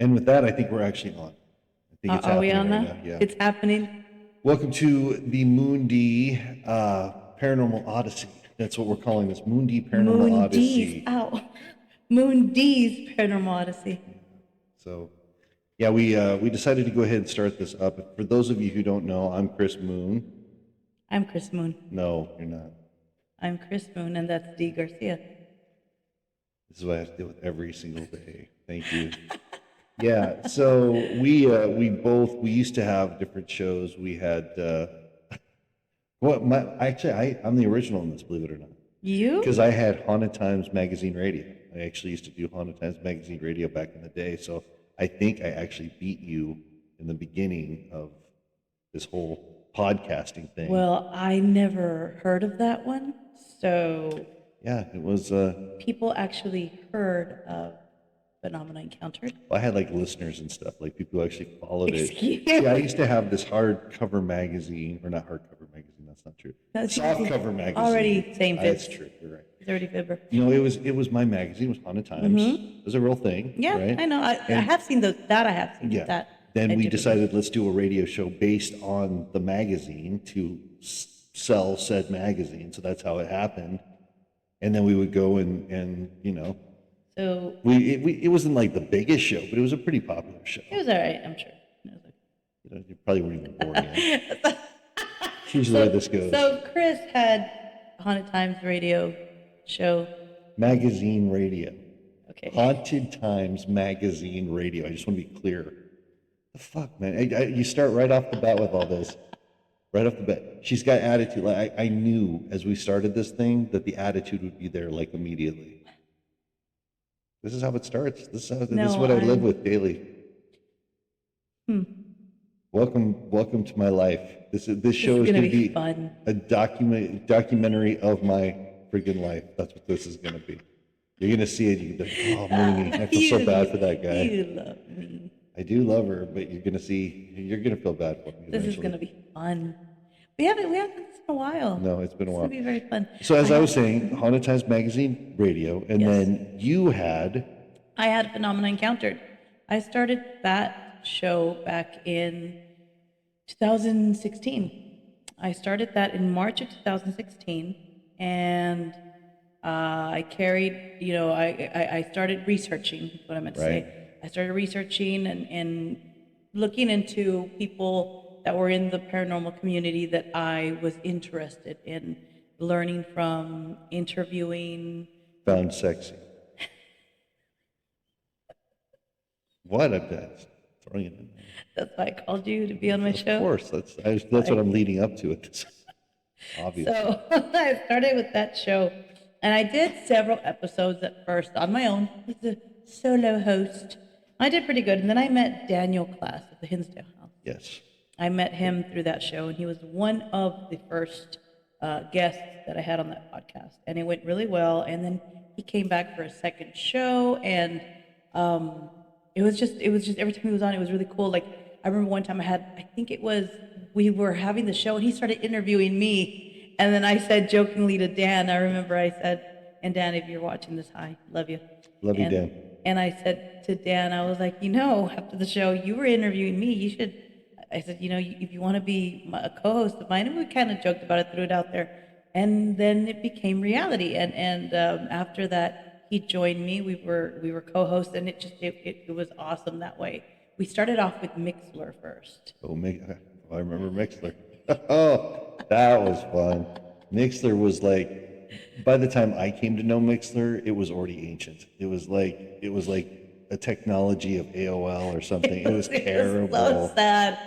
And with that, I think we're actually on. I think it's Are we happening on right now? now. Yeah. It's happening. Welcome to the MoonDee Paranormal Odyssey. That's what we're calling this, MoonDee Paranormal MoonDee's. Odyssey. Ow. MoonDee's Paranormal Odyssey. So, yeah, we decided to go ahead and start this up. For those of you who don't know, I'm Chris Moon. I'm Chris Moon. No, you're not. I'm Chris Moon, and that's D. Garcia. This is what I have to deal with every single day. Thank you. Yeah, so we used to have different shows. We had I'm the original in this, believe it or not, You? because I had Haunted Times Magazine Radio. I actually used to do Haunted Times Magazine Radio back in the day. So I think I actually beat you in the beginning of this whole podcasting thing. Well, I never heard of that one. So Yeah, it was. people actually heard of Phenomena Encountered. I had like listeners and stuff, like people who actually followed it. Excuse Yeah, I used to have this hardcover magazine, or not hardcover magazine. That's not true. That's Softcover magazine. already same That's fits. true. You're right. It's already fibber. You know, it was my magazine. It was Haunted Times. It was a real thing. Yeah, right? I know. I have seen that. I have seen Yeah. that. Then I we do decided let's do a radio show based on the magazine to sell said magazine. So that's how it happened. And then we would go and you know, So it wasn't like the biggest show, but it was a pretty popular show. it was all right, I'm sure. It was okay. You know, you probably weren't even born yet. It's usually the way this goes. So Chris had Haunted Times radio show. Magazine radio. Okay. Haunted Times Magazine Radio. I just want to be clear. The fuck, man. You start right off the bat with all this. Right off the bat. She's got attitude. Like, I knew as we started this thing that the attitude would be there like immediately. This is how it starts. This is what I live with daily. Welcome to my life. This show is going to be fun. A documentary of my friggin' life. That's what this is going to be. You're going to see it. You're going to be like, oh, Mooney, I feel so bad for that guy. You love me. I do love her, but you're going to feel bad for me. This is going to be fun. We haven't done this in a while. No, it's been a while. It's going to be very fun. So as I was saying, Haunted Times Magazine Radio, and then you had... I had Phenomena Encountered. I started that show back in 2016. I started that in March of 2016, and I carried, you know, I started researching, is what I meant to say. I started researching and looking into people that were in the paranormal community that I was interested in learning from, interviewing. Found sexy. What? I'm throwing it in there. That's why I called you to be on my show. Of course, that's what I'm leading up to. It, obviously. So I started with that show, and I did several episodes at first on my own as a solo host. I did pretty good, and then I met Daniel Class at the Hinsdale House. Yes. I met him through that show, and he was one of the first guests that I had on that podcast, and it went really well. And then he came back for a second show, and it was just every time he was on, it was really cool. Like I remember one time we were having the show, and he started interviewing me, and then I said jokingly to Dan, I remember I said, and Dan, if you're watching this, hi, love you. Love you, Dan. And I said to Dan, I was like, you know, after the show, you were interviewing me. I said, you know, if you want to be a co-host of mine, and we kind of joked about it, threw it out there. And then it became reality. And after that, he joined me. We were co-hosts, and it was awesome that way. We started off with Mixler first. Oh, I remember Mixler. Oh, that was fun. Mixler was like, by the time I came to know Mixler, it was already ancient. It was like a technology of AOL or something. It was terrible. It was so sad,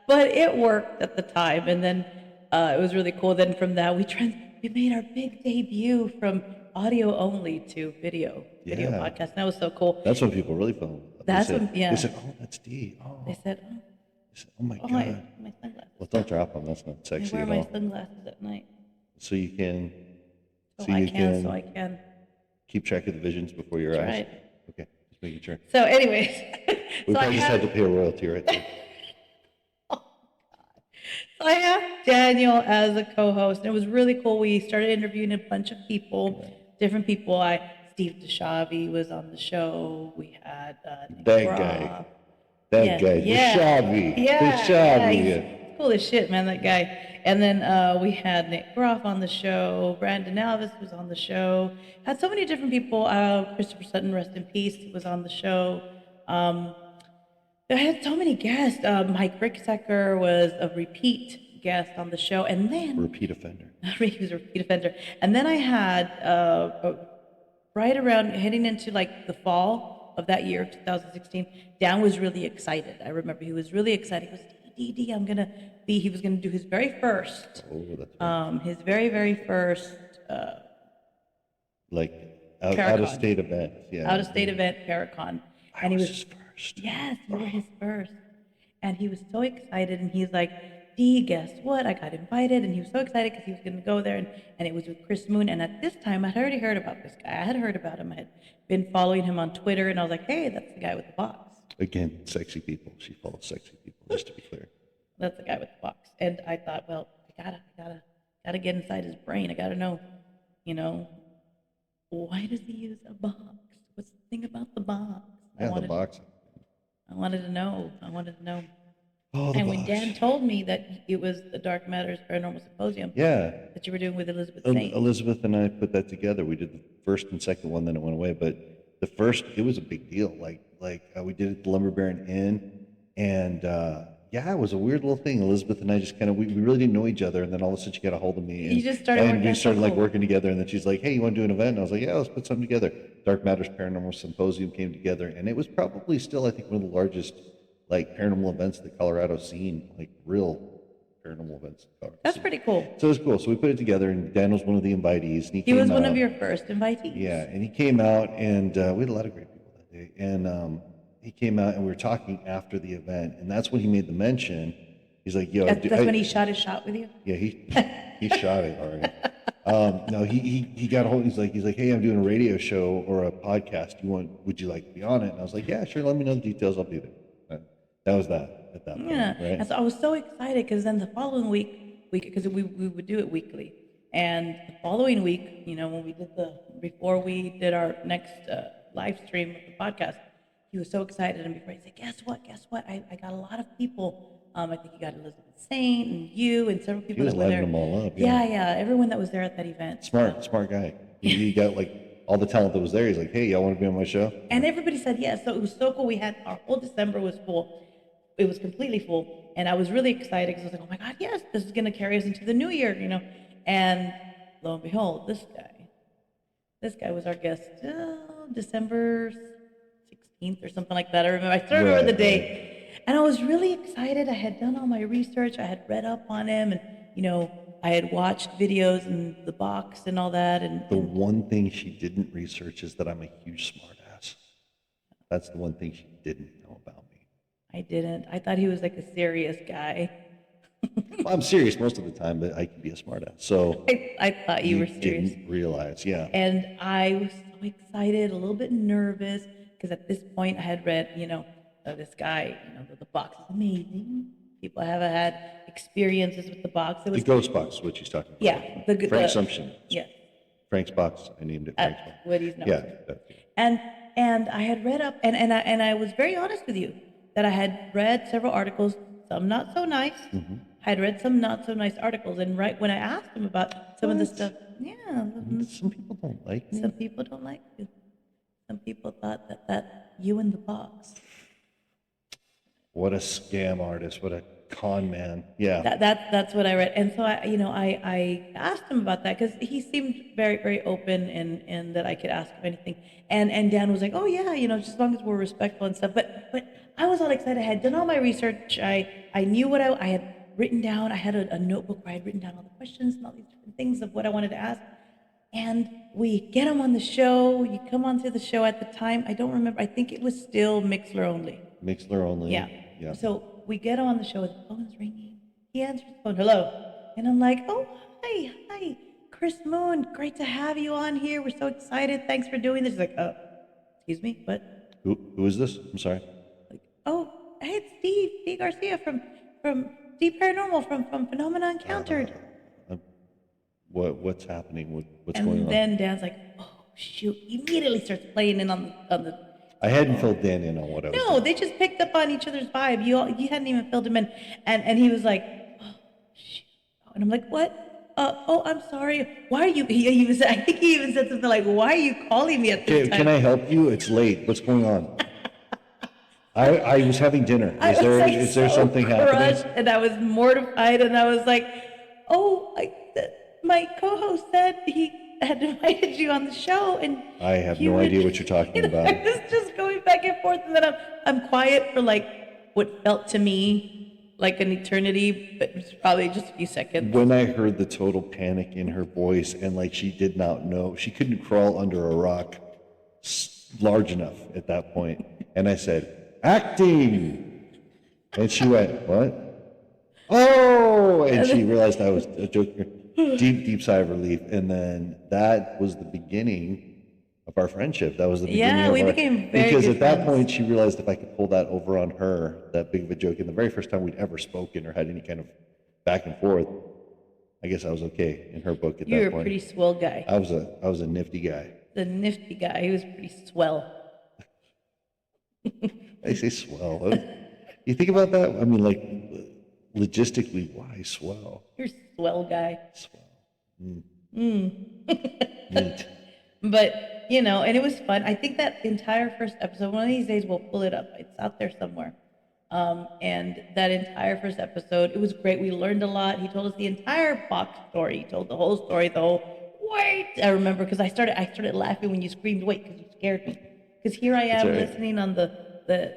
but it worked at the time. And then it was really cool. Then from that, we made our big debut from audio only to video podcast. And that was so cool. That's when people really fell in love. They said, "Oh, that's D." Oh. They said, "Oh my God." My sunglasses. Well, don't drop them. That's not sexy I at wear all. my sunglasses at night. So you can. So I can keep track of the visions before your eyes. Right. Okay, just making sure. So, anyways, We probably just had to pay a royalty right there. Oh God! So I have Daniel as a co-host, and it was really cool. We started interviewing a bunch of people, different people. I Steve DeShavi was on the show. We had Nick That Groff. guy. That guy. The yeah, Shabby. yeah, The Shabby. he's cool as shit, man. That guy. And then we had Nick Groff on the show. Brandon Alvis was on the show. Had so many different people. Christopher Sutton, rest in peace, was on the show. I had so many guests. Mike Ricksecker was a repeat guest on the show, and then Repeat offender. he was a repeat offender. And then I had right around heading into like the fall of that year, 2016. Dan was really excited. I remember he was really excited. He goes, "DD, I'm gonna be." He was gonna do his very first. Oh, that's right. His very first. Like out Paracon. of state event. Yeah. Out of state event, Paracon. I was his first. Yes, you were his first. And he was so excited, and he's like, "D, guess what? I got invited." And he was so excited because he was going to go there, and it was with Chris Moon. And at this time, I'd already heard about this guy. I had heard about him. I had been following him on Twitter, and I was like, "Hey, that's the guy with the box." Again, sexy people. She follows sexy people, just to be clear. That's the guy with the box. And I thought, well, I gotta get inside his brain. I gotta know, why does he use a box? What's the thing about the box? Yeah, the box. I wanted to know. Oh, the And when box. Dan told me that it was the Dark Matters Paranormal Symposium Yeah. that you were doing with Elizabeth Saint. Elizabeth and I put that together. We did the first and second one, then it went away. But the first, it was a big deal. We did it at the Lumber Baron Inn, and it was a weird little thing. Elizabeth and I just kind of, we really didn't know each other, and then all of a sudden she got a hold of me. And, You just started and working. we started Cool. working together, and then she's like, "Hey, you want to do an event?" And I was like, "Yeah, let's put something together." Dark Matters Paranormal Symposium came together, and it was probably still, I think, one of the largest paranormal events that Colorado's seen, real paranormal events. That's pretty cool. So it was cool. So we put it together, and Dan was one of the invitees. And He was came one out. of your first invitees. Yeah, and he came out, and we had a lot of great people that day. And he came out, and we were talking after the event, and that's when he made the mention. He's like, "Yo," That's when he shot his shot with you. Yeah, he shot it already. No, he got a hold. He's like, "Hey, I'm doing a radio show or a podcast. Would you like to be on it?" And I was like, "Yeah, sure. Let me know the details. I'll be there." That was that at that point, Yeah, right? and so I was so excited because then the following week, because we would do it weekly, and the following week, when we did before we did our next live stream of the podcast, he was so excited, and before he said, "Guess what? I got a lot of people. I think you got Elizabeth Saint and you and several people He was that were there. lighting them all up. Yeah, everyone that was there at that event. Smart guy. He got all the talent that was there. He's like, "Hey, y'all want to be on my show?" And everybody said yes. So it was so cool. We had our whole December was full. It was completely full. And I was really excited because I was like, "Oh my God, yes, this is going to carry us into the new year, And lo and behold, this guy was our guest December 16th or something like that. I still remember the date. And I was really excited. I had done all my research. I had read up on him, and I had watched videos and the box and all that. And The one thing she didn't research is that I'm a huge smartass. That's the one thing she didn't know about me. I didn't. I thought he was like a serious guy. Well, I'm serious most of the time, but I can be a smartass. So I thought you were serious. Didn't realize, yeah. And I was so excited, a little bit nervous, because at this point I had read, this guy, the box is amazing. People have had experiences with the box. It The was ghost box, what she's talking about. Yeah, Frank's Sumption. Yeah, Frank's box. I named it Frank's box. what he's known. Yeah. And I had read up, and I was very honest with you that I had read several articles, some not so nice. Mm-hmm. I had read some not so nice articles, and right when I asked him about some of the stuff, Some people don't like me. some people don't like you. Some people thought that you in the box. What a scam artist. What a con man. Yeah. That's what I read, and so I asked him about that because he seemed very, very open and that I could ask him anything, and Dan was like, "Oh yeah, just as long as we're respectful and stuff." But I was all excited. I had done all my research. I knew what I had written down. I had a notebook where I had written down all the questions and all these different things of what I wanted to ask. And we get him on the show. You come onto the show at the time. I don't remember. I think it was still Mixler only. Mixler only. Yeah. Yeah. So we get him on the show. The phone's ringing. He answers the phone. Hello. And I'm like, "Oh, hi, Chris Moon. Great to have you on here. We're so excited. Thanks for doing this." He's like, excuse me, what? Who is this? I'm sorry. Like, "Oh, hey, it's Steve Garcia from Steve Paranormal from Phenomena Encountered." What's happening? What's And going on? then Dan's like, "Oh, shoot, immediately starts playing in on the I hadn't filled Dan in on what I was no, doing. they just picked up on each other's vibe. You hadn't even filled him in, and he was like, oh, shit. And I'm like, what? Oh, I'm sorry. Why are you? He was. I think he even said something like, "Why are you calling me at this time?" Can I help you? It's late. What's going on? I was having dinner. I was like Is there so something crushed, happening? and I was mortified, and I was like, "Oh, my co-host said he had invited you on the show, and I have you no would." idea what you're talking And about. I was just going back and forth, and then I'm quiet for like what felt to me like an eternity, but it was probably just a few seconds. When I heard the total panic in her voice and like she did not know, she couldn't crawl under a rock large enough at that point. And I said, acting. And she went, what? Oh, and she realized I was a joker. Deep sigh of relief. And then that was the beginning of our friendship. That was the beginning Yeah, of we our, became very because good at that friends. point she realized if I could pull that over on her, that big of a joke, and the very first time we'd ever spoken or had any kind of back and forth, I guess I was okay in her book at You were that a point. pretty swell guy. I was a nifty guy. The nifty guy. He was pretty swell. I say swell. You think about that? I mean, like, logistically, why swell? You're a swell guy. Swell. Neat. But, you know, and it was fun. I think that entire first episode, one of these days we'll pull it up. It's out there somewhere. And that entire first episode, it was great. We learned a lot. He told us the entire box story. He told the whole story, wait. I remember because I started laughing when you screamed, wait, because you scared me. Because here I am right. listening on the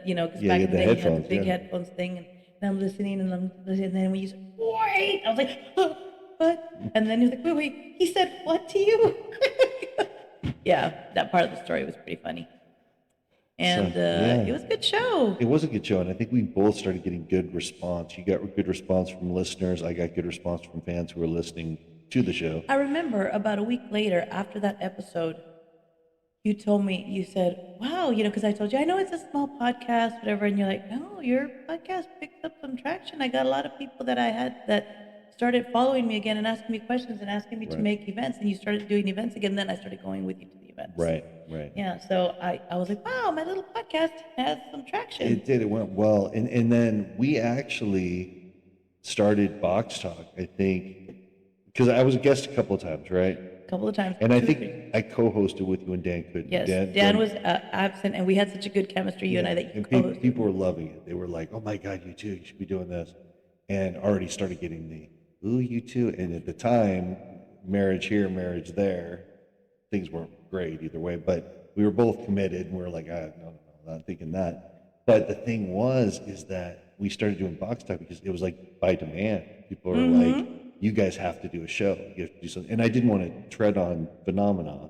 you know, because Yeah, back you in had the the day you had the headphones, big yeah. headphones thing, and I'm listening, and then when you said, wait, I was like, what? And then he was like, wait, he said what to you? Yeah, that part of the story was pretty funny. And yeah. it was a good show. It was a good show, and I think we both started getting good response. You got good response from listeners. I got good response from fans who were listening to the show. I remember about a week later, after that episode, you told me, you said, wow, you know, because I told you, I know it's a small podcast, whatever, and you're like, no, your podcast picked up some traction. I got a lot of people that I had that started following me again and asking me questions and asking me to Right. make events, and you started doing events again, then I started going with you to the events. Right. Yeah, so I was like, wow, my little podcast has some traction. It did. It went well, and then we actually started Box Talk. I think because I was a guest a couple of times, right? A couple of times. And I think I co-hosted with you, and Dan couldn't. Yes, Dan was absent, and we had such a good chemistry, you and I, that you and co-hosted. people were loving it. They were like, "Oh my God, you too! You should be doing this," and already started getting the "Ooh, you too." And at the time, marriage here, marriage there, things weren't great either way. But we were both committed, and we were like, no, not thinking that. But the thing is that we started doing Box Talk because it was like by demand. People were like, you guys have to do a show. You have to do something. And I didn't want to tread on Phenomena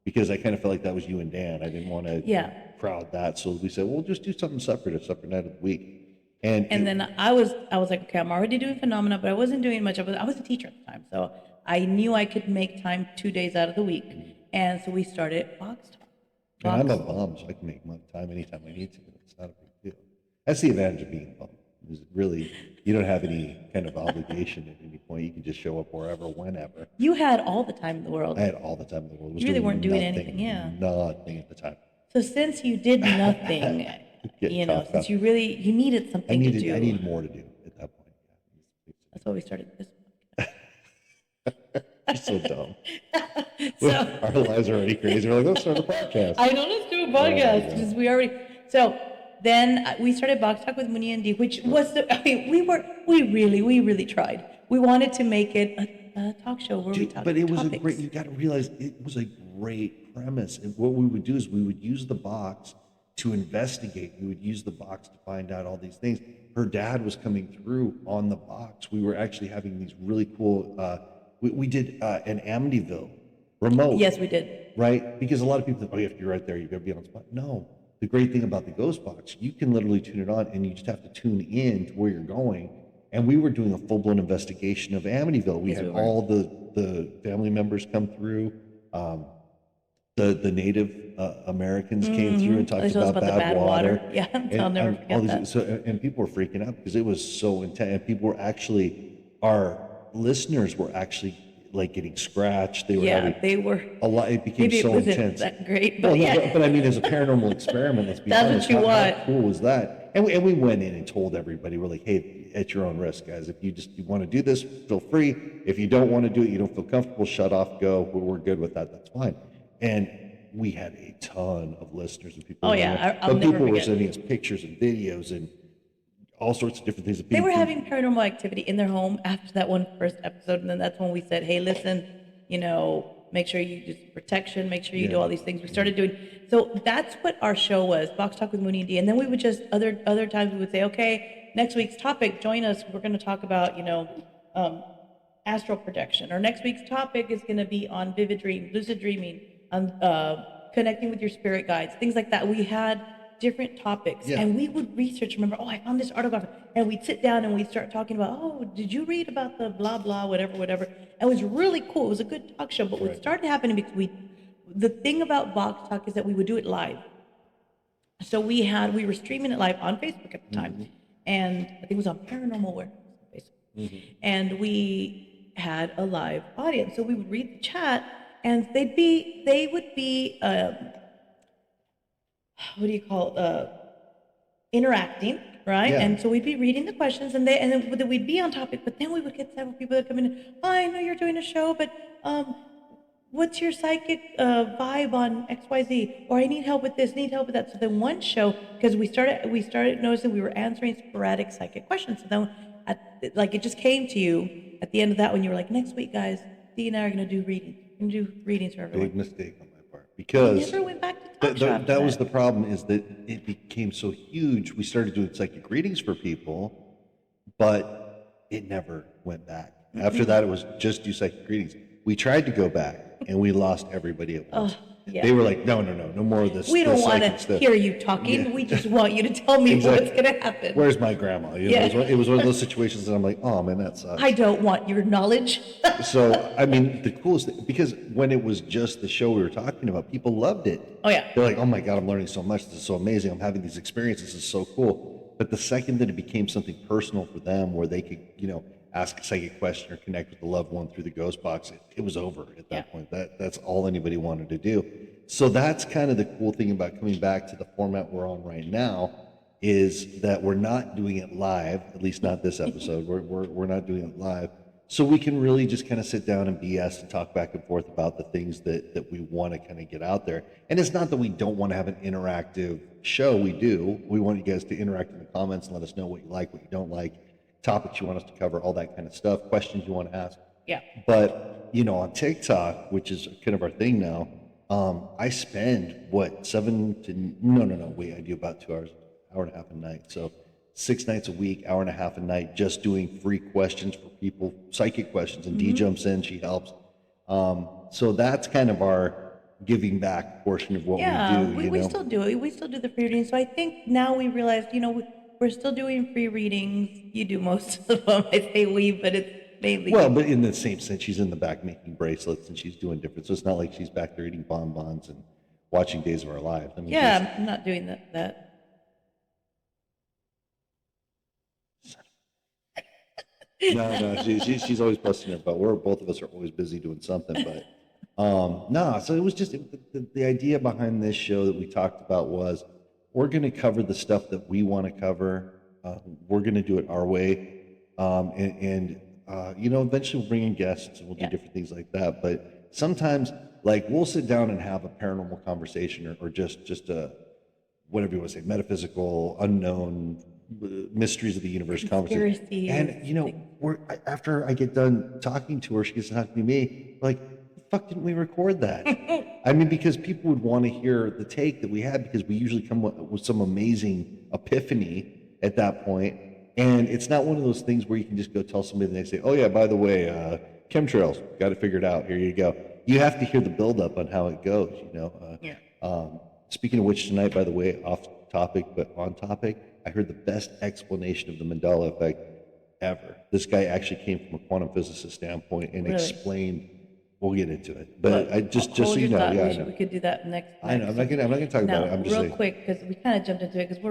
because I kind of felt like that was you and Dan. I didn't want to crowd that. So we said, well, just do something separate, a separate night of the week. And then I was like, okay, I'm already doing Phenomena, but I wasn't doing much. I was a teacher at the time, so I knew I could make time 2 days out of the week. And so we started Box Talk. And I'm a bum, so I can make my time anytime I need to. It's not a big deal. That's the advantage of being a bum. Is really, you don't have any kind of obligation at any point. You can just show up wherever, whenever. You had all the time in the world. I had all the time in the world. You really weren't doing anything, yeah. Nothing at the time. So since you did nothing, you know, since you needed something to do. I needed more to do at that point. That's why we started this one. You're so dumb. Our lives are already crazy. We're like, let's start a podcast. I know, let's do a podcast because so then we started Box Talk with MoonDee's, which was we really tried. We wanted to make it a talk show where we talk. But it was topics. you got to realize it was a great premise. And what we would do is we would use the box to investigate. We would use the box to find out all these things. Her dad was coming through on the box. We were actually having these really cool. We did an Amityville remote. Yes, we did. Right? Because a lot of people think, oh, you have to be right there. You got to be on the spot. No. The great thing about the Ghost Box, you can literally tune it on, and you just have to tune in to where you're going. And we were doing a full-blown investigation of Amityville. We had all the family members come through. The Native Americans came through and talked about the bad water. Yeah, I'll never forget that. And people were freaking out because it was so intense. And people were actually, our listeners were actually like getting scratched. They were Yeah, having they were. a lot. It became Maybe it so wasn't intense. that great, Well, but no, yeah. but I mean, as a paranormal experiment, let's be That's honest. what you How want. cool was that? And we went in and told everybody, we're like, hey, at your own risk, guys. If you want to do this, feel free. If you don't want to do it, you don't feel comfortable, shut off, go. We're good with that. That's fine. And we had a ton of listeners and people. Oh yeah, I'll but never people were forget. sending us pictures and videos and all sorts of different things. They were having paranormal activity in their home after that one first episode, and then that's when we said, "Hey, listen, make sure you do protection, make sure you do all these things." We started doing so. That's what our show was, Box Talk with Mooney D. And then we would just other times we would say, "Okay, next week's topic, join us. We're going to talk about astral projection, or next week's topic is going to be on vivid dreams, lucid dreaming, on connecting with your spirit guides, things like that." We had different topics, and we would research. Remember, I found this article, and we'd sit down and we'd start talking about, did you read about the blah blah whatever. It was really cool. It was a good talk show. But what started happening, because the thing about Box Talk is that we would do it live. So we were streaming it live on Facebook at the time, and I think it was on Paranormal Weirdos on Facebook, and we had a live audience. So we would read the chat, and they would be what do you call it? Interacting, right? Yeah. And so we'd be reading the questions, and then we'd be on topic. But then we would get several people that come in. "Oh, I know you're doing a show, but what's your psychic vibe on XYZ? Or I need help with this, need help with that." So then one show, because we started noticing we were answering sporadic psychic questions. So then it just came to you at the end of that when you were like, "Next week, guys, Dee and I are going to do readings. We're going to do readings for everyone." Big mistake on my part, because We never went back to talk show after that was the problem, is that it became so huge. We started doing psychic readings for people, but it never went back. After that, it was just do psychic readings. We tried to go back, and we lost everybody at once. Yeah. They were like, no more of this. We don't this want psychic to stuff. hear you talking. We just want you to tell me what's going to happen. Where's my grandma? Yeah. It was one of those situations that I'm like, oh man, that sucks. I don't want your knowledge. So, I mean, the coolest thing, because when it was just the show we were talking about, people loved it. Oh, yeah. They're like, oh my God, I'm learning so much. This is so amazing. I'm having these experiences. This is so cool. But the second that it became something personal for them, where they could, ask a psychic question or connect with a loved one through the ghost box, it was over at that point. That's all anybody wanted to do. So that's kind of the cool thing about coming back to the format we're on right now, is that we're not doing it live, at least not this episode. We're not doing it live. So we can really just kind of sit down and BS and talk back and forth about the things that we want to kind of get out there. And it's not that we don't want to have an interactive show. We do. We want you guys to interact in the comments and let us know what you like, what you don't like, topics you want us to cover, all that kind of stuff, questions you want to ask. Yeah. But, on TikTok, which is kind of our thing now, I spend, I do about 2 hours, hour and a half a night. So 6 nights a week, hour and a half a night, just doing free questions for people, psychic questions, and Dee jumps in, she helps. So that's kind of our giving back portion of what we do. We still do it. We still do the free readings. So I think now we realize, we're still doing free readings. You do most of them. I say we, but it's mainly. Well, but in the same sense, she's in the back making bracelets and she's doing different. So it's not like she's back there eating bonbons and watching Days of Our Lives. I mean, I'm not doing that. No, she's always busting her butt. Both of us are always busy doing something, but no. So it was just the idea behind this show that we talked about was, we're going to cover the stuff that we want to cover. We're going to do it our way, and eventually we'll bring in guests and we'll do different things like that. But sometimes, like, we'll sit down and have a paranormal conversation, or just a, whatever you want to say, metaphysical, unknown mysteries of the universe conversation. And after I get done talking to her, she gets to talk to me, like, the fuck didn't we record that? I mean, because people would want to hear the take that we had, because we usually come with some amazing epiphany at that point. And it's not one of those things where you can just go tell somebody and they say, oh yeah, by the way, chemtrails, got it figured out, here you go. You have to hear the buildup on how it goes, Speaking of which, tonight, by the way, off topic but on topic, I heard the best explanation of the Mandela effect ever. This guy actually came from a quantum physicist standpoint and explained. We'll get into it, but I just so you know, we could do that next. I know. I'm not gonna talk about it. I'm just real saying. quick, because we kind of jumped into it, because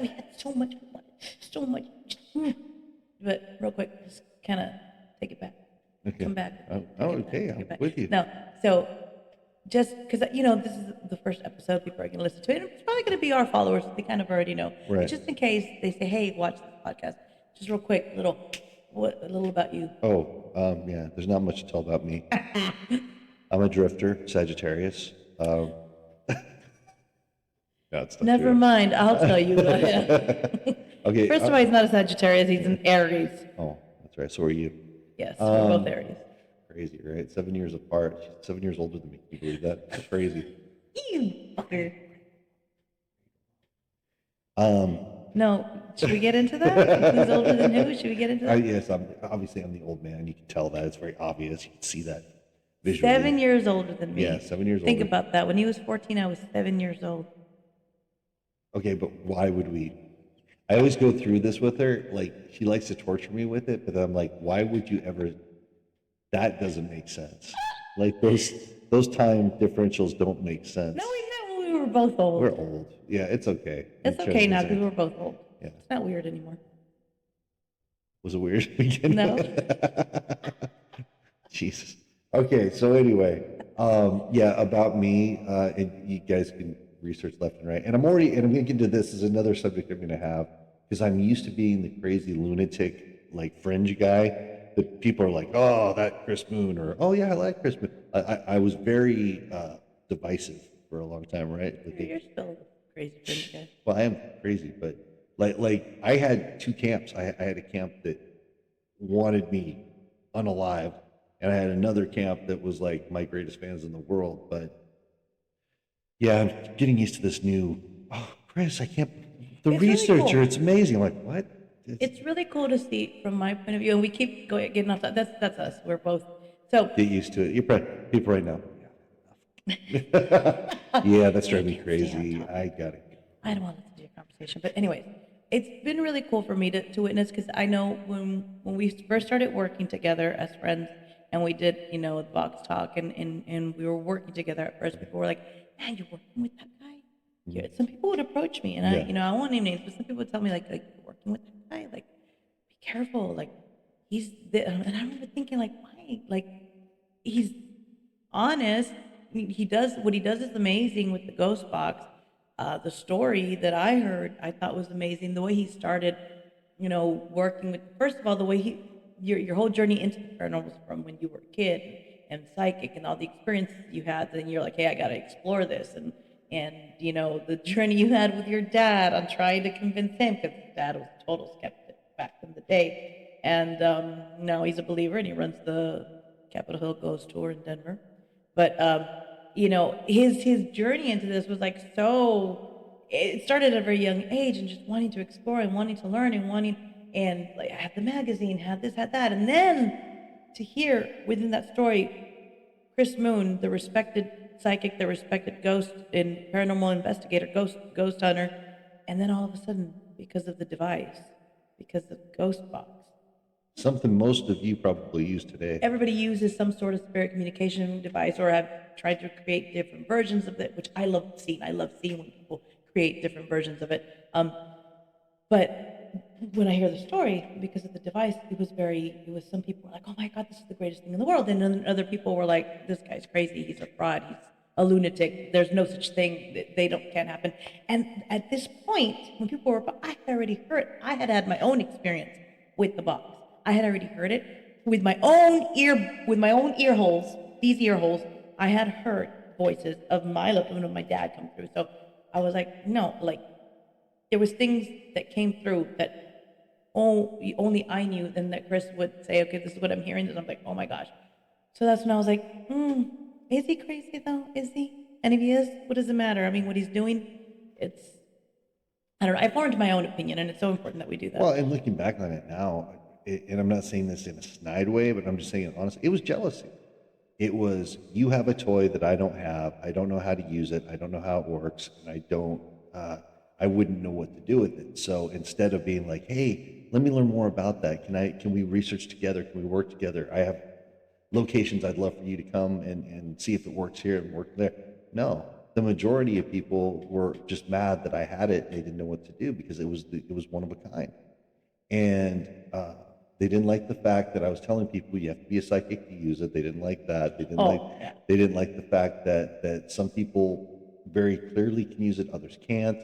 we had so much. But real quick, just kind of take it back. Okay. Come back. Okay, Take I'm it back. with you. No, so just because, this is the first episode, people are going to listen to it. And it's probably going to be our followers. They kind of already know. But Right. just in case they say, hey, watch this podcast, just real quick, a little about you. Oh, yeah, there's not much to tell about me. I'm a drifter, Sagittarius. No, it's not Never true. mind. I'll tell you. Go ahead. Okay. First of all, he's not a Sagittarius. He's an Aries. Oh, that's right. So are you. Yes, we're both Aries. Crazy, right? 7 years apart. She's 7 years older than me. Can you believe that? It's crazy. You fucker. Um, No, should we get into that? Who's older than who? Should we get into that? yes, I'm the old man. You can tell that. It's very obvious. You can see that visually. 7 years older than me. Yeah, 7 years Think older. about that. When he was 14, I was 7 years old. Okay, but why would we? I always go through this with her. Like, she likes to torture me with it, but I'm like, why would you ever? That doesn't make sense. Like, those time differentials don't make sense. No, we were both old. We're old. Yeah, it's okay. It's okay now because we're both old. Yeah. It's not weird anymore. Was it weird again? No. Jesus. Okay, so anyway, yeah, about me, and you guys can research left and right. And I'm going to get into this as another subject I'm going to have, because I'm used to being the crazy lunatic, like fringe guy that people are like, oh, that Chris Moon, or oh yeah, I like Chris Moon. I was very divisive for a long time, right? Like, You're still a crazy fringe guy. well, I am crazy, but like I had two camps. I had a camp that wanted me unalive, and I had another camp that was like my greatest fans in the world. But yeah, I'm getting used to this new. Oh, Chris, I can't. The It's really researcher, cool. it's amazing. I'm like, what? It's really cool to see from my point of view, and we keep getting off that. That's us. We're both. So Get used to it. You're probably people right now. Yeah, that's driving me crazy. I got it. I don't want to listen to your conversation, but anyways, it's been really cool for me to witness, because I know when we first started working together as friends, and we did the box talk, and we were working together at first. People were like, "Man, you're working with that guy." Yeah, some people would approach me, and I won't name names, but some people would tell me like you're working with that guy, like be careful, like and I remember thinking like, why? Like, he's honest. He does what he does is amazing with the ghost box. The story that I heard, I thought was amazing. The way he started, working with, first of all, the way your whole journey into the paranormal was from when you were a kid and psychic and all the experiences you had. Then you're like, hey, I got to explore this, and the journey you had with your dad on trying to convince him, because dad was a total skeptic back in the day, and now he's a believer and he runs the Capitol Hill Ghost Tour in Denver. But his journey into this was like, so it started at a very young age, and just wanting to explore and wanting to learn and like, I had the magazine, had this, had that, and then to hear within that story, Chris Moon, the respected psychic, the respected ghost and paranormal investigator, ghost hunter, and then all of a sudden, because of the device, because of Ghost Box, Something most of you probably use today. everybody uses some sort of spirit communication device, or have tried to create different versions of it, which I love seeing. I love seeing when people create different versions of it. But when I hear the story, because of the device, it was some people were like, oh my God, this is the greatest thing in the world. And then other people were like, this guy's crazy. He's a fraud. He's a lunatic. There's no such thing. Can't happen. And at this point, when people were, I had already heard, I had my own experience with the box. I had already heard it with my own ear holes, these ear holes. I had heard voices of my loved one, of my dad, come through. So I was like, no, like, there was things that came through that only I knew, and that Chris would say, okay, this is what I'm hearing. And I'm like, oh my gosh. So that's when I was like, is he crazy though? Is he? And if he is, what does it matter? I mean, what he's doing, I don't know. I formed my own opinion, and it's so important that we do that. Well, and looking back on it now, and I'm not saying this in a snide way, but I'm just saying it honestly, it was jealousy. It was, you have a toy that I don't have. I don't know how to use it. I don't know how it works. And I wouldn't know what to do with it. So instead of being like, hey, let me learn more about that. Can we research together? Can we work together? I have locations I'd love for you to come and see if it works here and work there. No, the majority of people were just mad that I had it. They didn't know what to do because it was one of a kind. And They didn't like the fact that I was telling people you have to be a psychic to use it. They didn't like that. Oh, yeah. They didn't like the fact that some people very clearly can use it, others can't.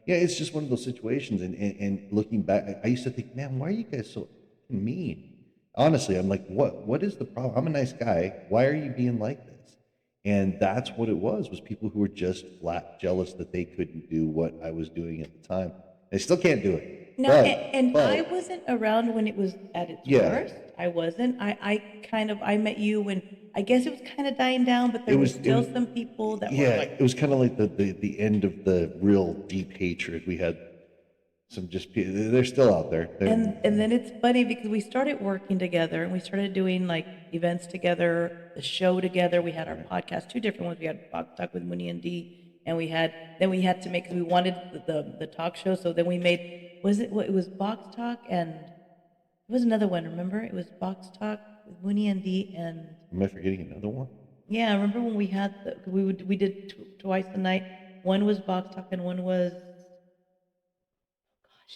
Yeah, it's just one of those situations. And looking back, I used to think, man, why are you guys so mean? Honestly, I'm like, what is the problem? I'm a nice guy. Why are you being like this? And that's what it was people who were just flat jealous that they couldn't do what I was doing at the time. They still can't do it. No, and I wasn't around when it was at its Yeah. worst. I wasn't. I met you when I guess it was kind of dying down, but there It was was- it still was- some people that were Yeah, like, it was kind of like the end of the real deep hatred. We had some just they're still out there. and then it's funny because we started working together and we started doing like events together, the show together. We had our podcast, two different ones. We had Box Talk with Mooney and D, and we had to make because we wanted the talk show. So then we made it was Box Talk and it was another one. Remember, it was Box Talk with Mooney and D and Am I forgetting another one? yeah. Remember when we had we did twice a night. One was Box Talk and one was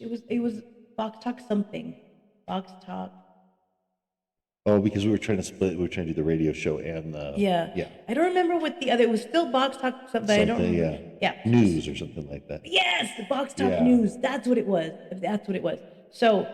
it was Box Talk something. Box Talk. Oh, because we were trying to split. We were trying to do the radio show and the Yeah. I don't remember what the other. It was still Box Talk something. I don't something, remember. yeah, Yeah. news or something like that. Yes, the Box Talk Yeah. News. That's what it was. That's what it was. So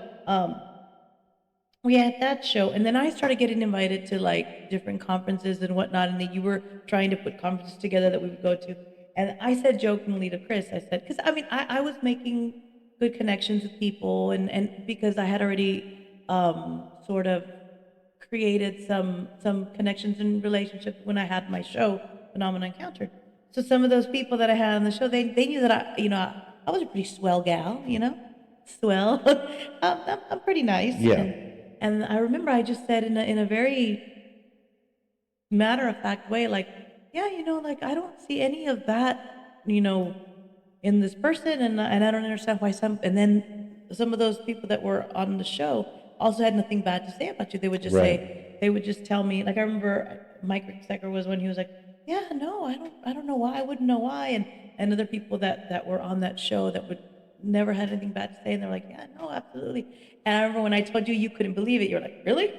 we had that show, and then I started getting invited to like different conferences and whatnot. And then you were trying to put conferences together that we would go to. And I said jokingly to Chris, I said, because I mean, I was making good connections with people, and because I had already sort of created some connections and relationships when I had my show, Phenomena Encountered. So some of those people that I had on the show, they knew that I was a pretty swell gal, swell. I'm pretty nice. Yeah. And I remember I just said in a very matter of fact way, like, yeah, like I don't see any of that, in this person, and I don't understand why and then some of those people that were on the show also had nothing bad to say about you. They would just they would just tell me, like I remember Mike Secker was when he was like, yeah, no, I don't know why, I wouldn't know why, and other people that were on that show that would never had anything bad to say, and they're like, yeah, no, absolutely. And I remember when I told you you couldn't believe it, you're like, really?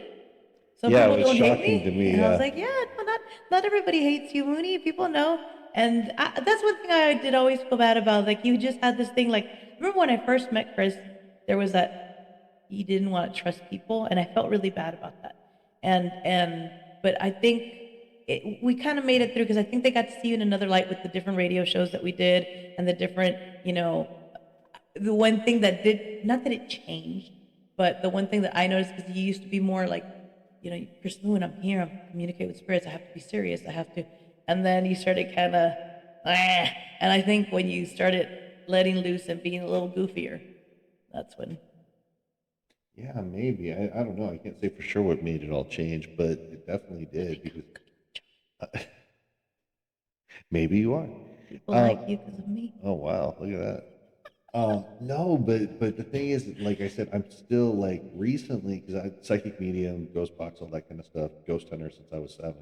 Some Yeah, people it was don't hate shocking me. to me, And I was yeah. like, yeah, no, not everybody hates you, Mooney. People know. And that's one thing I did always feel bad about. Like you just had this thing. Like remember when I first met Chris, there was that you didn't want to trust people, and I felt really bad about that. But I think we kind of made it through because I think they got to see you in another light with the different radio shows that we did and the different, the one thing that did not that it changed, but the one thing that I noticed because you used to be more like, Chris Moon, I'm here, I'm communicating with spirits, I have to be serious, I have to, and then you started kind of, and I think when you started letting loose and being a little goofier, that's when. Yeah, maybe. I don't know. I can't say for sure what made it all change, but it definitely did because maybe you are. People like you because of me. Oh wow, look at that. No, but the thing is, like I said, I'm still like recently because I psychic medium, ghost box, all that kind of stuff, ghost hunter since I was 7,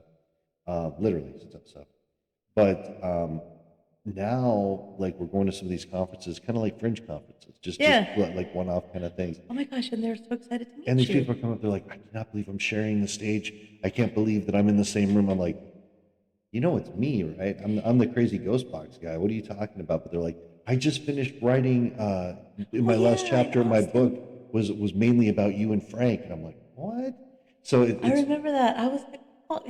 literally since I was 7. But now, like we're going to some of these conferences, kind of like fringe conferences, just like one-off kind of things. Oh my gosh, and they're so excited to meet And these you. people are coming up, they're like, I cannot believe I'm sharing the stage. I can't believe that I'm in the same room. I'm like, it's me, right? I'm the crazy ghost box guy. What are you talking about? But they're like, I just finished writing in my last chapter of my book was mainly about you and Frank. And I'm like, what? So I remember that. I was like, oh,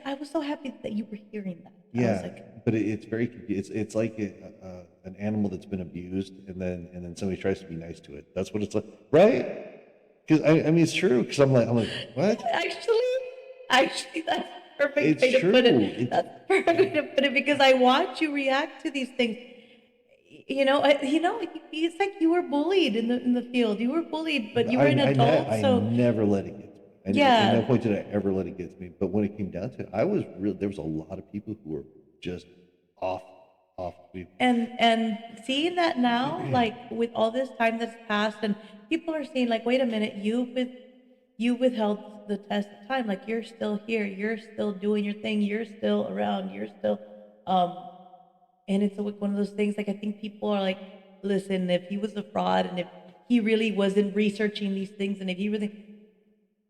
I was so happy that you were hearing that. I was like, but it's very it's like an animal that's been abused and then somebody tries to be nice to it. That's what it's like, right? Because I mean it's true. Because I'm like what? Actually, that's the perfect It's way to put true. it. That's the perfect way to put it because I watch you react to these things. It's like you were bullied in the field. You were bullied, but you were an adult. I so never let it get to me. At no point did I ever let it get to me. But when it came down to it, I was real. There was a lot of people who were just off people. And seeing that now, like with all this time that's passed, and people are saying, like, wait a minute, you withheld the test of time. Like you're still here, you're still doing your thing, you're still around, you're still, and it's like one of those things. Like I think people are like, listen, if he was a fraud, and if he really wasn't researching these things, and if he really,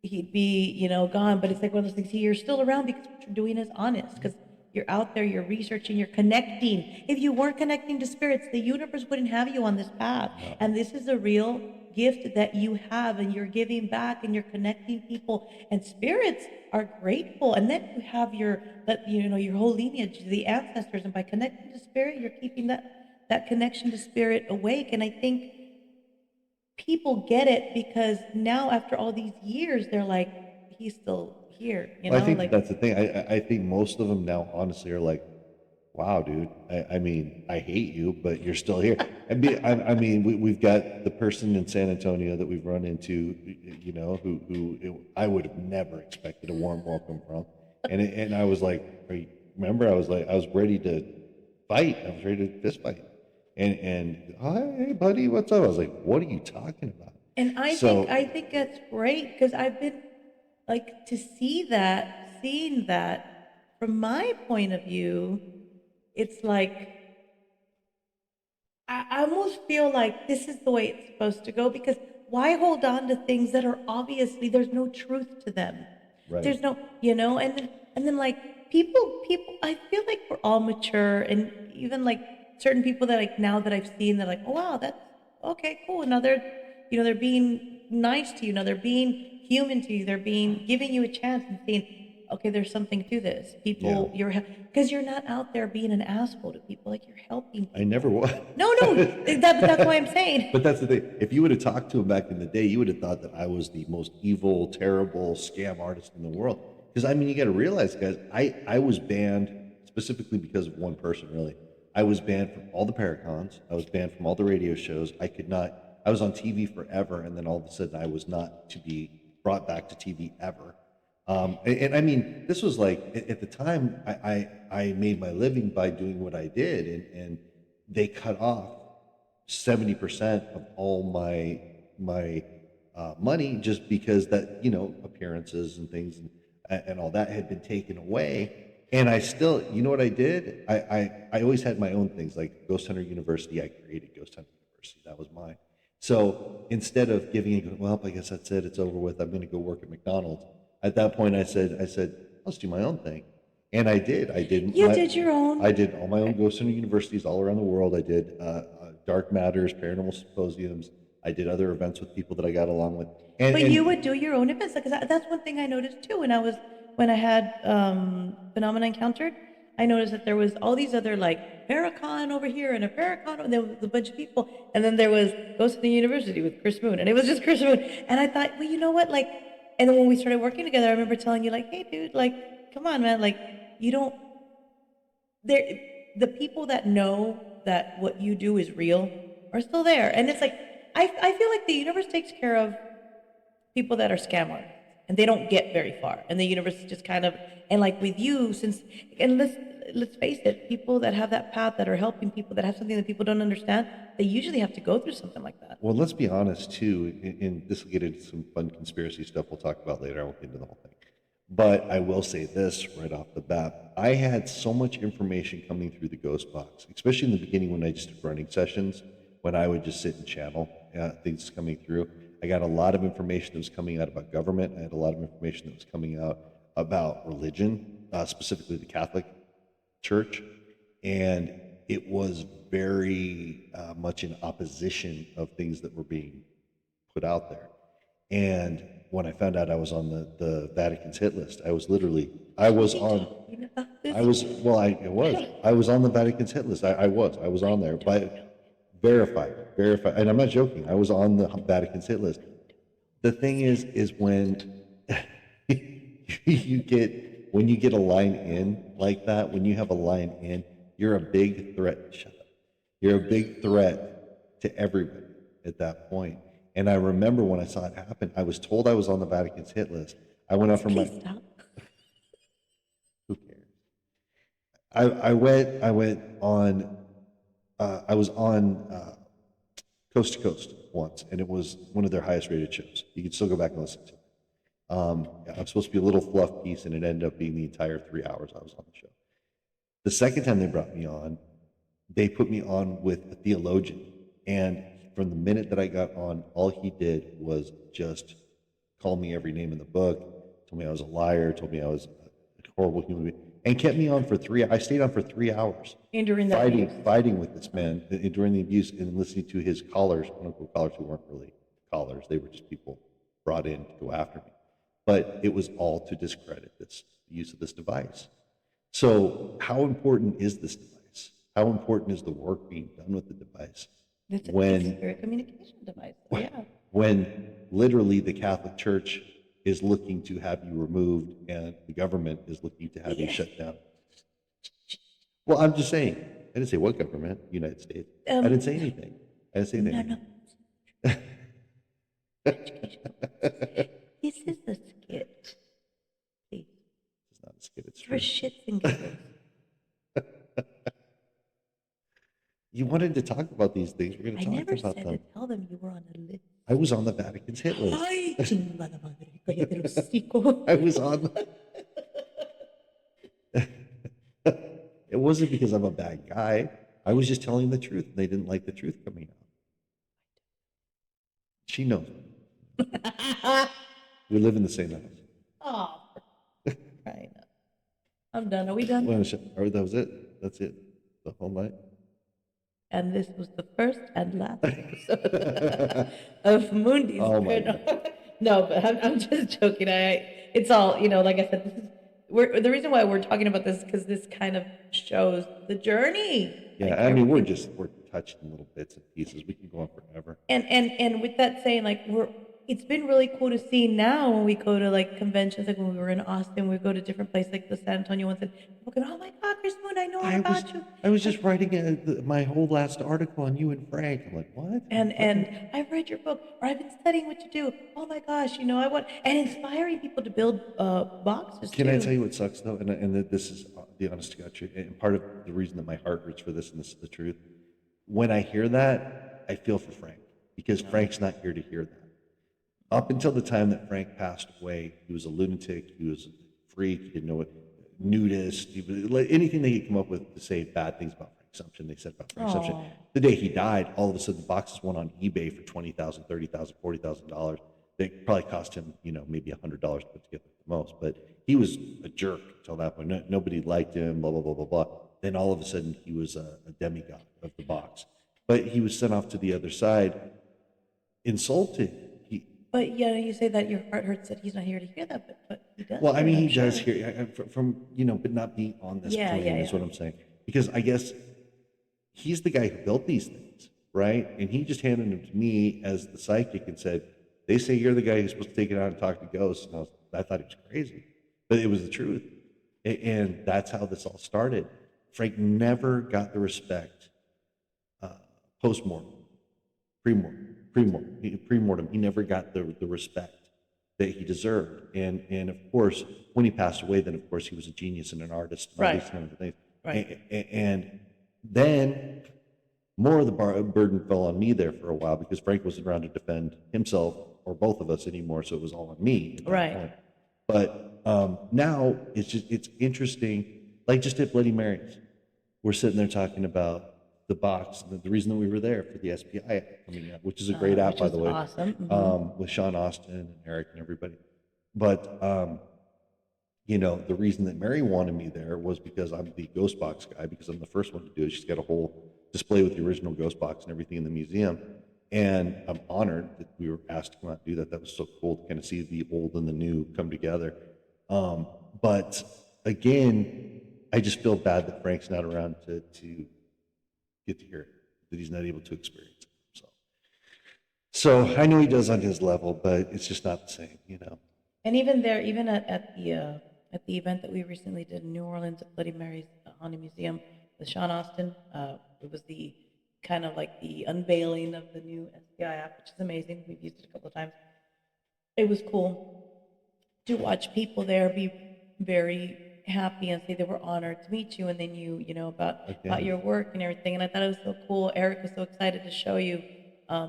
he'd be, gone. But it's like one of those things. You're still around because what you're doing is honest. Because you're out there, you're researching, you're connecting. If you weren't connecting to spirits, the universe wouldn't have you on this path. No. And this is a real gift that you have, and you're giving back, and you're connecting people. And spirits are grateful. And then you have your whole lineage, the ancestors, and by connecting to spirit, you're keeping that connection to spirit awake. And I think people get it because now after all these years they're like, he's still here, Well, I think like, that's the thing. I think most of them now, honestly, are like, wow, dude. I mean, I hate you, but you're still here. I mean, we've got the person in San Antonio that we've run into, who I would have never expected a warm welcome from, and I was like, remember, I was like, I was ready to fight. I was ready to fist fight, and hey, buddy, what's up? I was like, what are you talking about? and I So think I think that's great because I've been like to seeing that from my point of view, it's like I almost feel like this is the way it's supposed to go because why hold on to things that are obviously there's no truth to them. right. There's no, and then like people I feel like we're all mature and even like certain people that like now that I've seen they're like, "Oh wow, that's okay, cool." Now they're being nice to you. Now they're being human to you. They're being giving you a chance and saying, okay, there's something to this. Yeah. People, because you're not out there being an asshole to people. Like you're helping I never people. was. No, that's why I'm saying. But that's the thing. If you would have talked to him back in the day, you would have thought that I was the most evil, terrible scam artist in the world. Because I mean, you got to realize, guys, I was banned specifically because of one person. Really, I was banned from all the Paracons. I was banned from all the radio shows. I could not. I was on TV forever, and then all of a sudden, I was not to be brought back to TV ever. And I mean, this was like at the time I made my living by doing what I did, and they cut off 70% of all my money just because that appearances and things and all that had been taken away. And I still, you know what I did? I always had my own things like Ghost Hunter University. I created Ghost Hunter University. That was mine. So instead of giving it, well, I guess that's it. It's over with. I'm going to go work at McDonald's. At that point, I said, let's do my own thing, and I did. You did your I own. did all my own Ghost Hunter Universities all around the world. I did Dark Matters, Paranormal Symposiums. I did other events with people that I got along with, and But you and would do your own events because that's one thing I noticed too. When I had Phenomena Encountered, I noticed that there was all these other like Paracon over here and a Paracon, and there was a bunch of people, and then there was Ghost of the University with Chris Moon, and it was just Chris Moon, and I thought, well, you know what, like, and then when we started working together, I remember telling you like, hey, dude, like, come on, man, like, you don't there the people that know that what you do is real are still there, and it's like I feel like the universe takes care of people that are scam artists and they don't get very far and the universe is just kind of and like with you since and let's face it, people that have that path that are helping people that have something that people don't understand, they usually have to go through something like that. well, let's be honest too. And this will get into some fun conspiracy stuff we'll talk about later. I won't get into the whole thing. But I will say this right off the bat. I had so much information coming through the ghost box, especially in the beginning when I just did running sessions, when I would just sit and channel things coming through. I got a lot of information that was coming out about government. I had a lot of information that was coming out about religion, specifically the Catholic Church. And it was very much in opposition of things that were being put out there. And when I found out I was on the Vatican's hit list, I was literally, I was on, You know, this- I was, well, I was on the Vatican's hit list. I was on there, but verified. And I'm not joking. I was on the Vatican's hit list. The thing is when when you get a line in like that, when you have a line in, you're a big threat. Shut up. You're a big threat to everybody at that point. And I remember when I saw it happen, I was told I was on the Vatican's hit list. I went out from my, please stop. who cares? I went on, I was on Coast to Coast once, and it was one of their highest rated shows. You can still go back and listen to it. I'm supposed to be a little fluff piece, and it ended up being the entire 3 hours I was on the show. The second time they brought me on, they put me on with a theologian. And from the minute that I got on, all he did was just called me every name in the book, told me I was a liar, told me I was a horrible human being, and kept me on for I stayed on for 3 hours. And during that abuse. Fighting with this man during the abuse and listening to his callers, quote unquote callers, who weren't really callers. They were just people brought in to go after me. But it was all to discredit this use of this device. So how important is this device? How important is the work being done with the device? It's When a communication device. So yeah. when literally the Catholic Church is looking to have you removed and the government is looking to have you shut down. Well, I'm just saying. I didn't say what government, United States. I didn't say anything. I didn't say anything. No. This is a skit. Please. It's not a skit, it's For true. shits and giggles. You wanted to talk about these things. We're going I to talk never about said them. to tell them you were on a list. I was on the Vatican's hit list. Ay, chingada madre, cállate el hocico. I was on. It wasn't because I'm a bad guy. I was just telling the truth. They didn't like the truth coming out. She knows. We live in the same house. Oh, right. I'm done. Are we done? That was it. That's it. The whole night. And this was the first and last episode of MoonDee's. Oh my God. No, but I'm just joking. It's all, like I said, the reason why we're talking about this is because this kind of shows the journey. Yeah, Like, I mean, we're touching little bits and pieces. We can go on forever. And with that saying, like, it's been really cool to see now when we go to like conventions, like when we were in Austin, we go to different places like the San Antonio ones, and people go, "Oh my God, Chris Moon, I know all about you." I was just writing my whole last article on you and Frank. I'm like, what? And I've read your book, or I've been studying what you do. Oh my gosh, I want, and inspiring people to build boxes. Can I tell you what sucks though? And that this is the honest to God truth, and part of the reason that my heart hurts for this, and this is the truth. When I hear that, I feel for Frank, because Frank's not here to hear that. Up until the time that Frank passed away, he was a lunatic, he was a freak, he didn't know it, nudist, he was, like, anything they could come up with to say bad things about Frank Sumption, they said about Frank Sumption. The day he died, all of a sudden the boxes went on eBay for $20,000, $30,000, $40,000. They probably cost him, maybe $100 to put together at the most. But he was a jerk until that point. Nobody liked him, blah, blah, blah, blah, blah. Then all of a sudden he was a demigod of the box. But he was sent off to the other side, insulted. But yeah, you say that your heart hurts that he's not here to hear that, but he does. Well, I mean, he does hear from but not being on this plane is what I'm saying. Because I guess he's the guy who built these things, right? And he just handed them to me as the psychic and said, "They say you're the guy who's supposed to take it out and talk to ghosts." And I thought he was crazy, but it was the truth. And that's how this all started. Frank never got the respect post-mortem, pre-mortem. He never got the respect that he deserved. And of course, when he passed away, then of course he was a genius and an artist and all these kinds of things. Right. And then more of the burden fell on me there for a while, because Frank wasn't around to defend himself or both of us anymore, so it was all on me at that point. But now it's interesting. Like just at Bloody Mary's, we're sitting there talking about the box, the reason that we were there for the SPI coming out, which is a great app, by the way. Awesome. Mm-hmm. With Sean Austin and Eric and everybody. But the reason that Mary wanted me there was because I'm the ghost box guy, because I'm the first one to do it. She's got a whole display with the original ghost box and everything in the museum. And I'm honored that we were asked to come out and do that. That was so cool to kind of see the old and the new come together. But again, I just feel bad that Frank's not around to get to hear it, that he's not able to experience it. So I know he does on his level, but it's just not the same, And even there, even at the event that we recently did in New Orleans at Bloody Mary's Haunted Museum with Sean Austin, it was the kind of like the unveiling of the new SPI app, which is amazing. We've used it a couple of times. It was cool to watch people there be very happy and say they were honored to meet you, and they knew, about your work and everything. And I thought it was so cool. Eric was so excited to show you,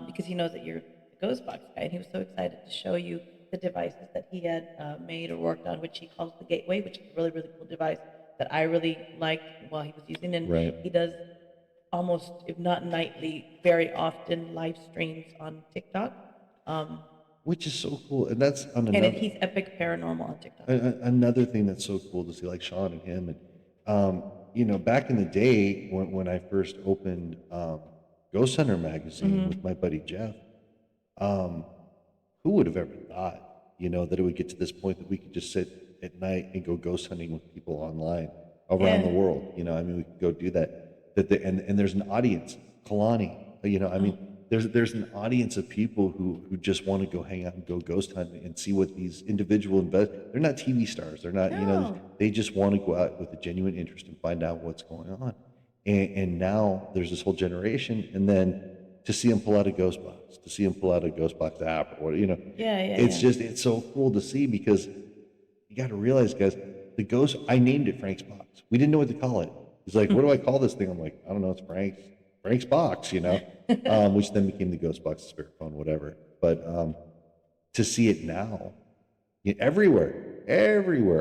because he knows that you're the ghost box guy, and he was so excited to show you the devices that he had made or worked on, which he calls the Gateway, which is a really, really cool device that I really liked while he was using. And he does almost, if not nightly, very often live streams on TikTok. which is so cool. And that's on And another he's epic paranormal on TikTok. another thing that's so cool to see, like Sean and him. And back in the day when I first opened Ghost Hunter magazine with my buddy Jeff, um, who would have ever thought, that it would get to this point that we could just sit at night and go ghost hunting with people online around the Yeah. world? I mean, we could go do that. And there's an audience, Kalani. I mean, there's an audience of people who just want to go hang out and go ghost hunt and see what these individual they're not TV stars. They're not, No. they just want to go out with a genuine interest and find out what's going on. And now there's this whole generation, and then to see them pull out a ghost box, to see them pull out a ghost box app or what, Yeah, yeah, it's yeah. just, it's so cool to see because you got to realize, guys, the ghost, I named it Frank's box. We didn't know what to call it. He's like, what do I call this thing? I'm like, I don't know. It's Frank's box, which then became the ghost box, the spirit phone, whatever. But to see it now, everywhere,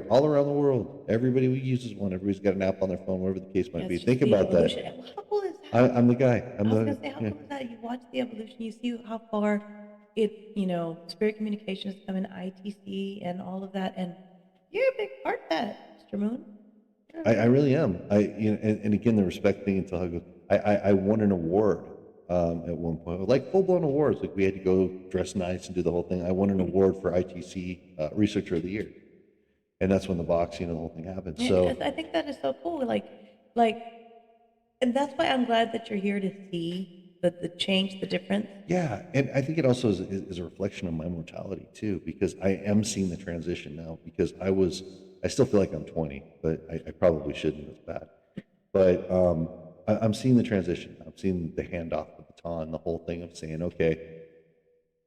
all around the world, everybody uses one. Everybody's got an app on their phone, whatever the case might Yeah, be. it's just Think the about that. evolution. And how cool is that? I'm the guy. I was gonna say, how cool is that? You watch the evolution, you see how far spirit communication has come in ITC and all of that, and you're a big part of that, Mr. Moon. I really am. And again, the respect thing until I go. I won an award at one point, like full blown awards. Like we had to go dress nice and do the whole thing. I won an award for ITC Researcher of the Year, and that's when the box, the whole thing happened. Yeah, So I think that is so cool. Like, and that's why I'm glad that you're here to see the change, the difference. yeah, and I think it also is a reflection of my mortality too, because I am seeing the transition now. Because I still feel like I'm 20, but I probably shouldn't. It's bad. But I'm seeing the transition. I'm seeing the handoff, the baton, the whole thing of saying, okay,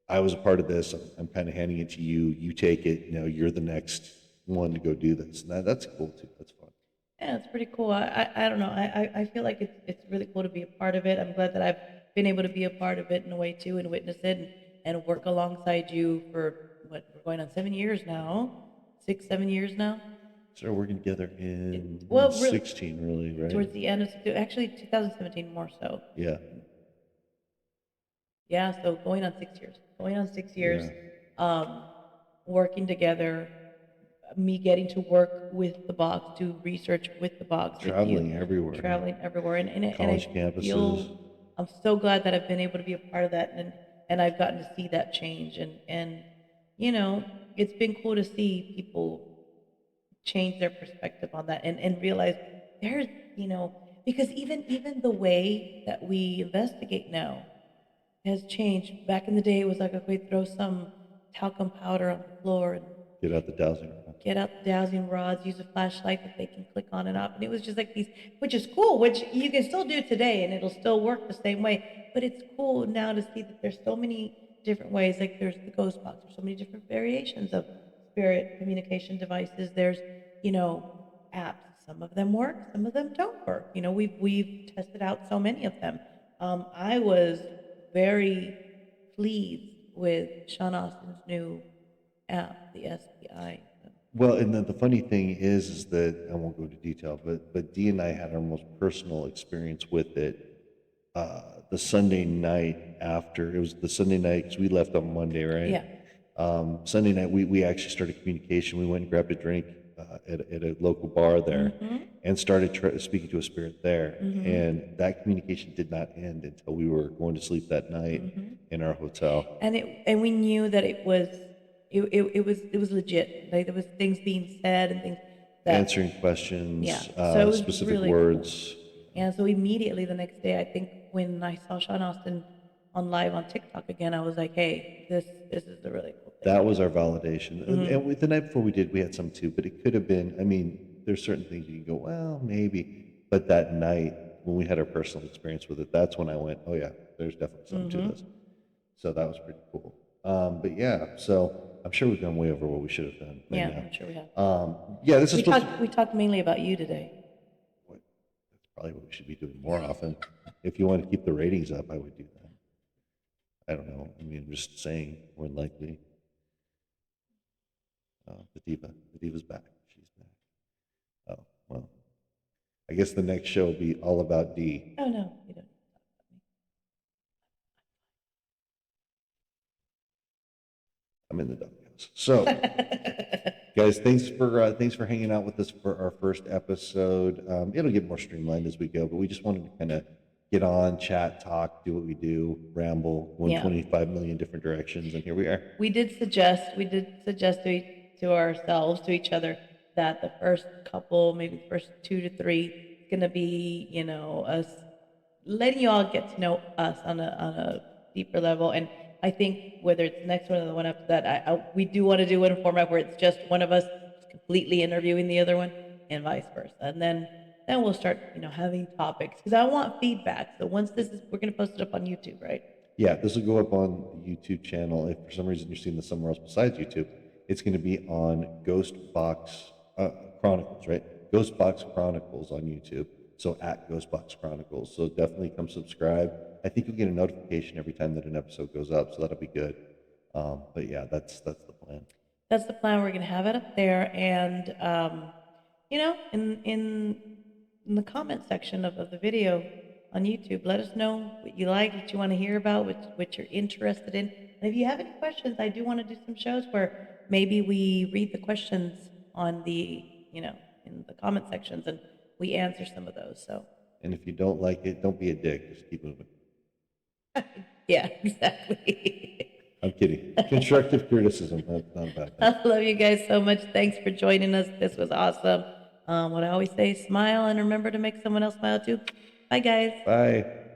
I was a part of this. I'm kind of handing it to you. You take it. You're the next one to go do this. And that's cool too. That's fun. Yeah, it's pretty cool. I don't know. I feel like it's really cool to be a part of it. I'm glad that I've been able to be a part of it in a way too and witness it and work alongside you for what we're going on 7 years now, 6, 7 years now. Started working together in Well, really, 16, really, right? towards the end of actually 2017 more so. Yeah. Yeah, so going on 6 years. Going on 6 years, Yeah. working together, me getting to work with the box, do research with the box, with you, Traveling everywhere. traveling everywhere, and College I campuses. feel I'm so glad that I've been able to be a part of that, and I've gotten to see that change, and it's been cool to see people change their perspective on that and realize there's because even the way that we investigate now has changed. Back in the day, it was like, okay, throw some talcum powder on the floor and Get out the dowsing rod. get out the dowsing rods, use a flashlight that they can click on and off. And it was just like these, which is cool, which you can still do today and it'll still work the same way. But it's cool now to see that there's so many different ways. Like there's the ghost box, there's so many different variations of spirit communication devices. There's, apps. Some of them work, some of them don't work. We've tested out so many of them. I was very pleased with Sean Austin's new app, the SBI. Well, and the funny thing is that I won't go into detail, but Dee and I had our most personal experience with it the Sunday night after. It was the Sunday night because we left on Monday, right? Yeah. Sunday night we actually started communication. We went and grabbed a drink at a local bar there and started speaking to a spirit there. And that communication did not end until we were going to sleep that night in our hotel. And we knew that it was legit. Like there was things being said and things that Answering questions, yeah. So it was specific really words. Cool. And so immediately the next day, I think when I saw Sean Austin on live on TikTok again, I was like, hey, this is a really cool thing. That was our validation. And the night before we had some too, but it could have been, I mean, there's certain things you can go, well, maybe. But that night, when we had our personal experience with it, that's when I went, oh yeah, there's definitely something to this. So that was pretty cool. But yeah, so I'm sure we've gone way over what we should have done. Yeah, I'm sure we have. Yeah, this is we talked mainly about you today. That's probably what we should be doing more often. If you want to keep the ratings up, I would do that. I don't know. I mean, I'm just saying, more than likely. The diva's back. She's back. Oh, well. I guess the next show will be all about Dee. Oh, no, you don't. I'm in the doghouse. So, guys, thanks for hanging out with us for our first episode. It'll get more streamlined as we go, but we just wanted to kind of get on, chat, talk, do what we do, ramble, Yeah. 125 million different directions, and here we are. We did suggest to ourselves, to each other, that the first couple, maybe the first 2 to 3, is gonna be, us letting you all get to know us on a deeper level. And I think whether it's the next one or the one after that, we do want to do one format where it's just one of us completely interviewing the other one, and vice versa. And then we'll start, having topics, because I want feedback. So once we're gonna post it up on YouTube, right? Yeah, this will go up on the YouTube channel. If for some reason you're seeing this somewhere else besides YouTube, it's going to be on Ghost Box Chronicles, right? Ghost Box Chronicles on YouTube. So at Ghost Box Chronicles. So definitely come subscribe. I think you'll get a notification every time that an episode goes up, so that'll be good. But yeah, that's the plan. That's the plan. We're gonna have it up there, and in the comment section of the video on YouTube, let us know what you like, what you want to hear about, what you're interested in. And if you have any questions, I do want to do some shows where maybe we read the questions on in the comment sections, and we answer some of those. So. And if you don't like it, don't be a dick. Just keep moving. Yeah, exactly. I'm kidding. Constructive criticism. That's not a bad thing. I love you guys so much. Thanks for joining us. This was awesome. What I always say, smile and remember to make someone else smile too. Bye, guys. Bye.